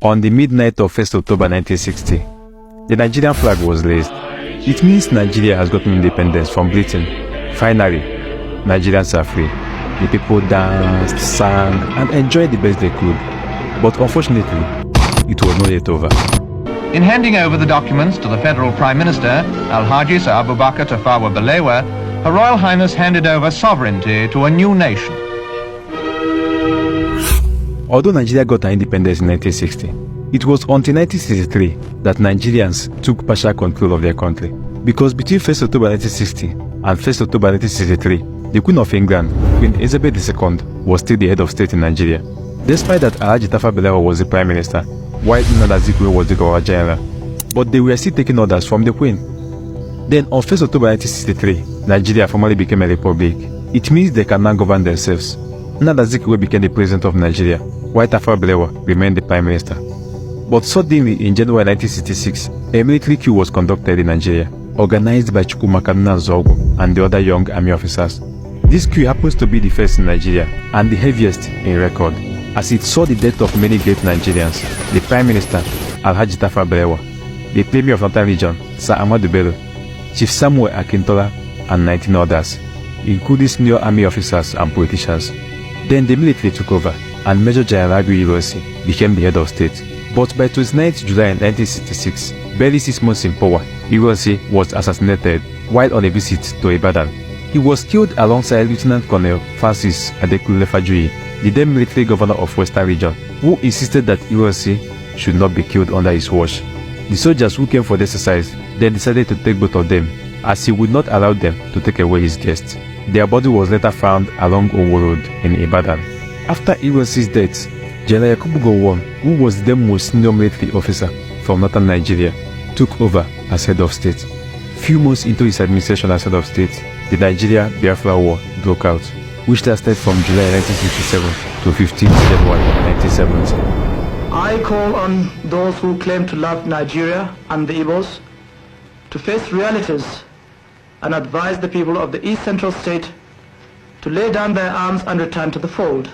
On the midnight of 1st October 1960, the Nigerian flag was raised. It means Nigeria has gotten independence from Britain. Finally, Nigerians are free. The people danced, sang, and enjoyed the best they could. But unfortunately, it was not yet over. In handing over the documents to the Federal Prime Minister, Alhaji Sir Abubakar Tafawa Balewa, Her Royal Highness handed over sovereignty to a new nation. Although Nigeria got her independence in 1960, it was until 1963 that Nigerians took partial control of their country. Because between 1st October 1960 and 1st October 1963, the Queen of England, Queen Elizabeth II, was still the head of state in Nigeria. Despite that, Alhaji Tafawa Balewa was the Prime Minister, while Nnamdi Azikiwe was the Governor General, but they were still taking orders from the Queen. Then on 1st October 1963, Nigeria formally became a republic. It means they can now govern themselves. Nnamdi Azikiwe became the President of Nigeria, while Tafawa Balewa remained the Prime Minister. But suddenly, in January 1966, a military coup was conducted in Nigeria, organized by Chukwuma Zogo and the other young army officers. This coup happens to be the first in Nigeria and the heaviest in record, as it saw the death of many great Nigerians: the Prime Minister, Alhaji Tafawa Balewa, the Premier of Northern Region, Sir Ahmadu Bello, Chief Samuel Akintola, and 19 others, including senior army officers and politicians. Then the military took over, and Major General Agui Ironsi became the head of state. But by 29th July 1966, barely 6 months in power, Ironsi was assassinated while on a visit to Ibadan. He was killed alongside Lieutenant Colonel Francis Adekunle Fajuyi, the then military governor of Western Region, who insisted that Ironsi should not be killed under his watch. The soldiers who came for the exercise then decided to take both of them, as he would not allow them to take away his guests. Their body was later found along Owo Road in Ibadan. After Ironsi's death, General Yakubu Gowon, who was the most senior military officer from northern Nigeria, took over as head of state. Few months into his administration as head of state, the Nigeria-Biafra War broke out, which lasted from July 1967 to 15 January 1970. I call on those who claim to love Nigeria and the Igbos to face realities and advise the people of the East Central State to lay down their arms and return to the fold.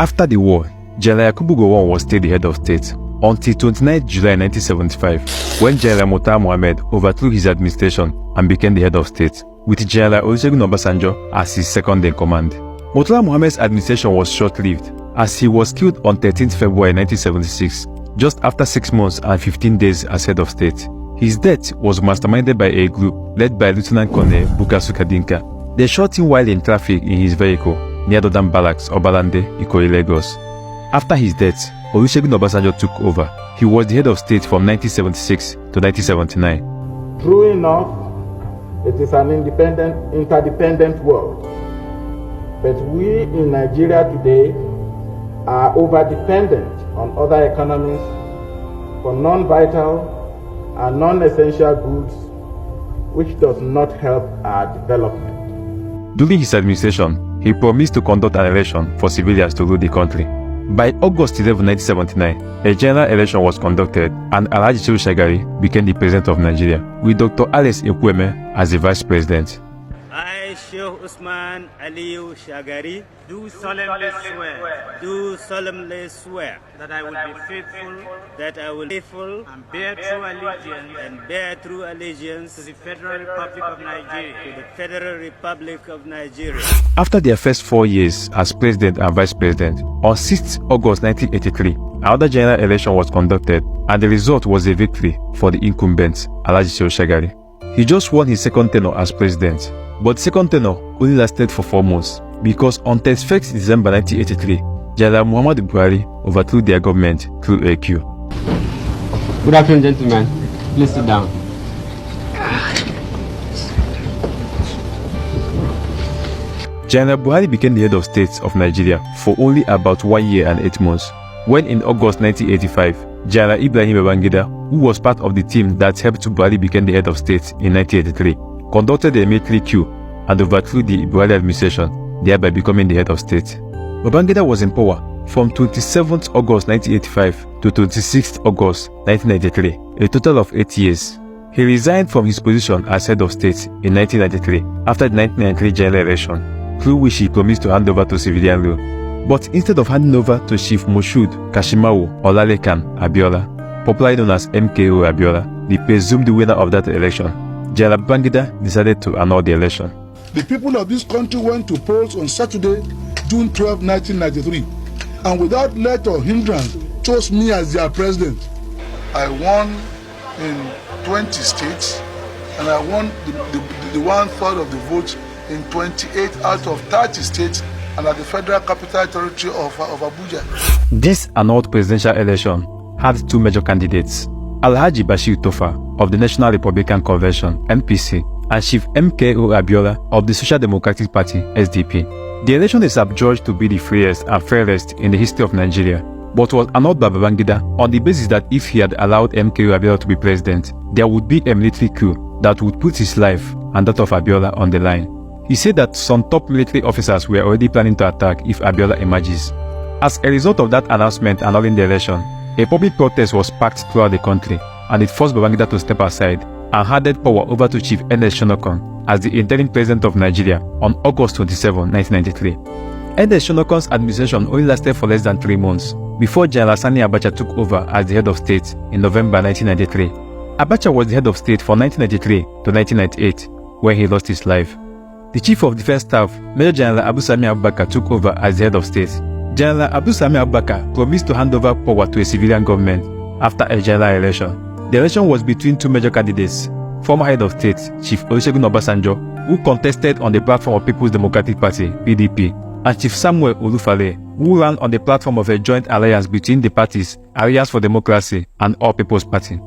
After the war, General Yakubu Gowon was still the head of state until 29 July 1975, when General Murtala Mohammed overthrew his administration and became the head of state, with General Olusegun Obasanjo as his second-in-command. Murtala Mohammed's administration was short-lived, as he was killed on 13 February 1976, just after 6 months and 15 days as head of state. His death was masterminded by a group led by Lieutenant Colonel Bukasu Kadinka. They shot him while in traffic in his vehicle near Dodam Barracks, Obalande, Ikoyi, Lagos. After his death, Olusegun Obasanjo took over. He was the head of state from 1976 to 1979. True enough, it is an interdependent world. But we in Nigeria today are over-dependent on other economies for non-vital and non-essential goods, which does not help our development. During his administration, he promised to conduct an election for civilians to rule the country. By August 11, 1979, a general election was conducted and Alhaji Shehu Shagari became the president of Nigeria, with Dr. Alex Ekwueme as the vice president. I, Sheikh Usman Aliyu Shagari, do solemnly swear that I will be faithful and bear true allegiance to the Federal Republic of Nigeria. After their first 4 years as president and vice president, on 6th August 1983, another general election was conducted, and the result was a victory for the incumbent, Alhaji Shehu Shagari. He just won his second tenure as president, but the second tenure only lasted for 4 months, because on 31st December 1983, General Muhammadu Buhari overthrew their government through a coup. Good afternoon, gentlemen. Please sit down. General Buhari became the head of state of Nigeria for only about 1 year and 8 months, when in August 1985, General Ibrahim Babangida, who was part of the team that helped Buhari become the head of state in 1983, conducted a military coup and overthrew the Buhari administration, thereby becoming the head of state. Babangida was in power from 27th August 1985 to 26th August 1993, a total of 8 years. He resigned from his position as head of state in 1993 after the 1993 general election, through which he promised to hand over to civilian rule. But instead of handing over to Chief Moshood Kashimawo Olalekan Abiola, popularly known as MKO Abiola, the presumed winner of that election, General Babangida decided to annul the election. The people of this country went to polls on Saturday, June 12, 1993, and without let or hindrance chose me as their president. I won in 20 states, and I won the 1/3 of the votes in 28 out of 30 states and at the Federal Capital Territory of Abuja. This annulled presidential election had two major candidates, Alhaji Bashir Tofa of the National Republican Convention (NPC) and Chief MKO Abiola of the Social Democratic Party (SDP). The election is adjudged to be the freest and fairest in the history of Nigeria, but was annulled by Babangida on the basis that if he had allowed MKO Abiola to be president, there would be a military coup that would put his life and that of Abiola on the line. He said that some top military officers were already planning to attack if Abiola emerges. As a result of that announcement annulling the election, a public protest was sparked throughout the country, and it forced Babangida to step aside and handed power over to Chief Ernest Shonekan as the interim president of Nigeria on August 27, 1993. Ernest Shonekan's administration only lasted for less than 3 months before General Sani Abacha took over as the head of state in November 1993. Abacha was the head of state from 1993 to 1998, where he lost his life. The Chief of Defense Staff, Major General Abu Sami Abubakar, took over as the head of state. General Abu Sami Abubakar promised to hand over power to a civilian government after a general election. The election was between two major candidates, former head of state Chief Olusegun Obasanjo, who contested on the platform of People's Democratic Party (PDP), and Chief Samuel Olufale, who ran on the platform of a joint alliance between the parties Alliance for Democracy and All People's Party.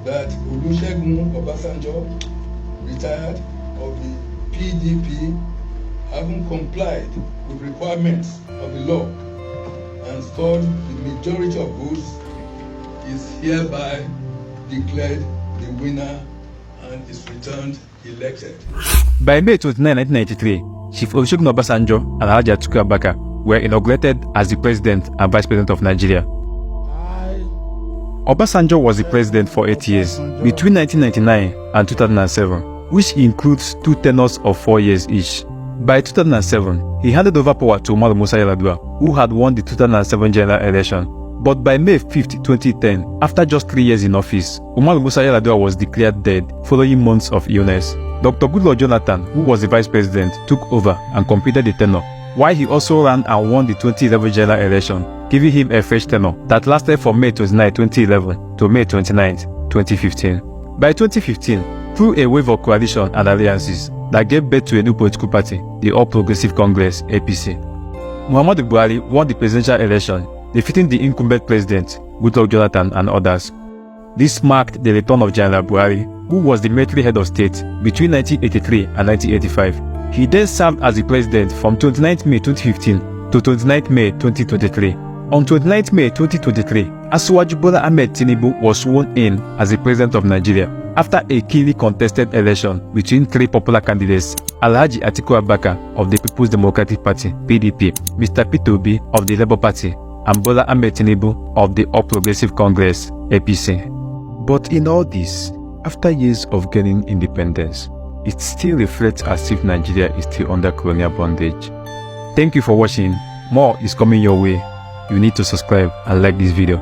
That Olusegun Obasanjo, retired of the PDP, having complied with requirements of the law and scored the majority of votes, is hereby declared the winner and is returned elected. By May 29, 1993, Chief Olusegun Obasanjo and Alhaji Atiku Abubakar were inaugurated as the President and Vice President of Nigeria. Obasanjo was the president for 8 years, between 1999 and 2007, which includes 2 tenures of 4 years each. By 2007, he handed over power to Umaru Musa Yar'Adua, who had won the 2007 general election. But by May 5, 2010, after just 3 years in office, Umaru Musa Yar'Adua was declared dead following months of illness. Dr. Goodluck Jonathan, who was the vice president, took over and completed the tenure, while he also ran and won the 2011 general election, giving him a fresh tenure that lasted from May 29, 2011 to May 29, 2015. By 2015, through a wave of coalition and alliances that gave birth to a new political party, the All Progressive Congress (APC), Muhammadu Buhari won the presidential election, defeating the incumbent president, Goodluck Jonathan, and others. This marked the return of General Buhari, who was the military head of state between 1983 and 1985. He then served as the president from 29 May 2015 to 29 May 2023. On 29 May 2023, Asiwaju Bola Ahmed Tinubu was sworn in as the president of Nigeria after a keenly contested election between 3 popular candidates, Alhaji Atiku Abubakar of the People's Democratic Party (PDP), Mr. Peter Obi of the Labour Party, and Bola Ahmed Tinubu of the All Progressive Congress (APC). But in all this, after years of gaining independence, it still reflects as if Nigeria is still under colonial bondage. Thank you for watching. More is coming your way. You need to subscribe and like this video.